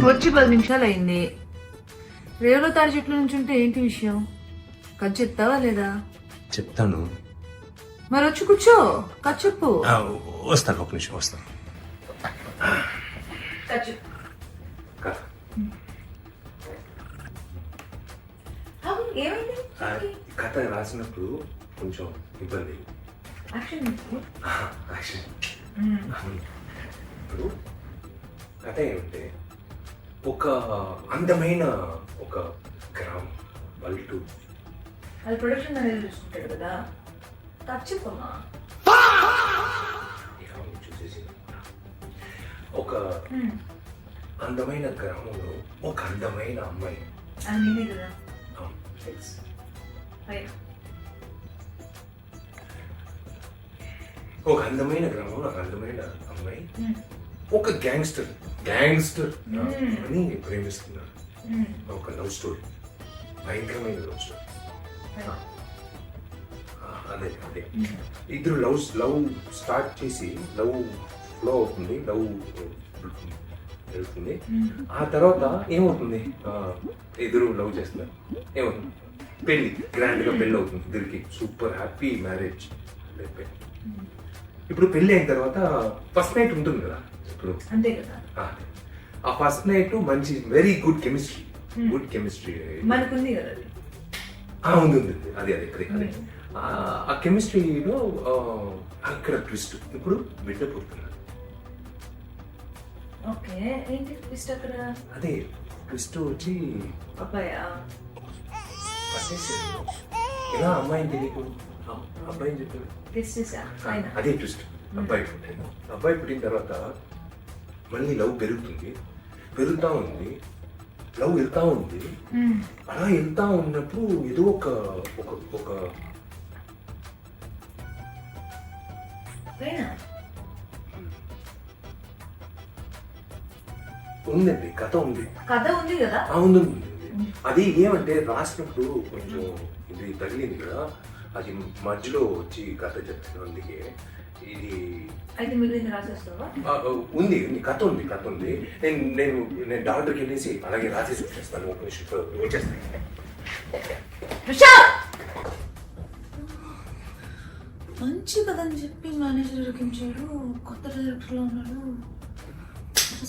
వచ్చి 10 నిమిషాలు అయింది. రేవులో తాడి చెట్ల నుంచి ఉంటే ఏంటి విషయం? కథ చెప్తావా లేదా? చెప్తాను. మరి వచ్చి కూర్చో, కథ చెప్పు. వస్తాను, ఒక నిమిషం వస్తాను. ఏమైంది? కథ రాసినప్పుడు కొంచెం ఇబ్బంది. ఇప్పుడు కథ ఏమంటే, ఒక అందమైన ఒక గ్రామం పల్లెటూరు. అది ప్రొడక్షన్ మేనేజర్ చూసుకుంటాడు కదా, కథ చెప్పమ్మా. చూసేసి ఒక అందమైన గ్రామంలో ఒక అందమైన అమ్మాయి. అది నేనే కదా. ఒక అందమైన గ్రామంలో ఒక అందమైన అమ్మాయి ఒక గ్యాంగ్స్టర్ అని ప్రేమిస్తున్నారు. ఒక లవ్ స్టోరీ, భయంకరమైన లవ్ స్టోరీ. అదే అదే ఇద్దరు లవ్ స్టార్ట్ చేసి లవ్ ఫ్లో అవుతుంది, లవ్ వెళ్తుంది. ఆ తర్వాత ఏమవుతుంది, ఇద్దరు లవ్ చేస్తున్నారు, ఏమవుతుంది, పెళ్లి, గ్రాండ్ గా పెళ్లి అవుతుంది ఇద్దరికి. Super happy marriage. ఇప్పుడు పెళ్లి అయిన తర్వాత ఫస్ట్ నైట్ ఉంటుంది కదా. ఇప్పుడు అంతే కదా, ఆ ఫస్ట్ నైట్ మంచి వెరీ గుడ్ కెమిస్ట్రీ మనకుంది కదా. ఉంది అది అదే అదే ఆ కెమిస్ట్రీలో అక్కడ ట్విస్ట్. ఇప్పుడు బిడ్డ పుడుతున్నారు. ఓకే, ఏంటి ట్విస్ట్ అక్కడ? అదే ట్విస్ట్ వచ్చి అబ్బాయా ఎలా అమ్మాయిని తెలియకు అబ్బాయిని చెప్పాడు. అదే ట్విస్ట్. అబ్బాయి పుట్టిన తర్వాత మళ్ళీ లవ్ పెరుగుతా ఉంది, లవ్ వెళ్తా ఉంది. అలా వెళ్తా ఉన్నప్పుడు ఏదో ఒక ఉందండి, కథ ఉంది కదా. ఉంది. అది ఏమంటే రాసినప్పుడు కొంచెం ఇది తగిలింది కదా, అది మధ్యలో వచ్చి కథ చెప్తాను. అందుకే ఇది ఉంది, కథ ఉంది. నేను డాక్టర్కి వెళ్ళేసి అలాగే రాసేసి వచ్చేస్తాను. ఒక నిమిషం వచ్చేస్తాను. మంచి కథ అని చెప్పి మేనేజర్ ఉరికించాడు, కొత్త డైరెక్టర్లో ఉన్నాడు,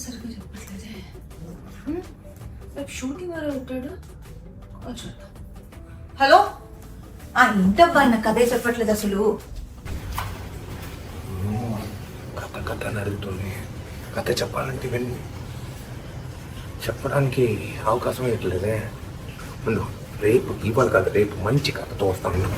సరిగ్గా చెప్పట్లేదే. రేపు షూటింగ్ వరకు ఉంటాడు. హలో, ఏంటబ్బా నా కథే చెప్పట్లేదు అసలు. కథ అడుగుతుంది. కథ చెప్పాలంటే ఇవన్నీ చెప్పడానికి అవకాశం ఇవ్వట్లేదే. ముందు రేపు ఇవాళ కథ, రేపు మంచి కథతో వస్తాను.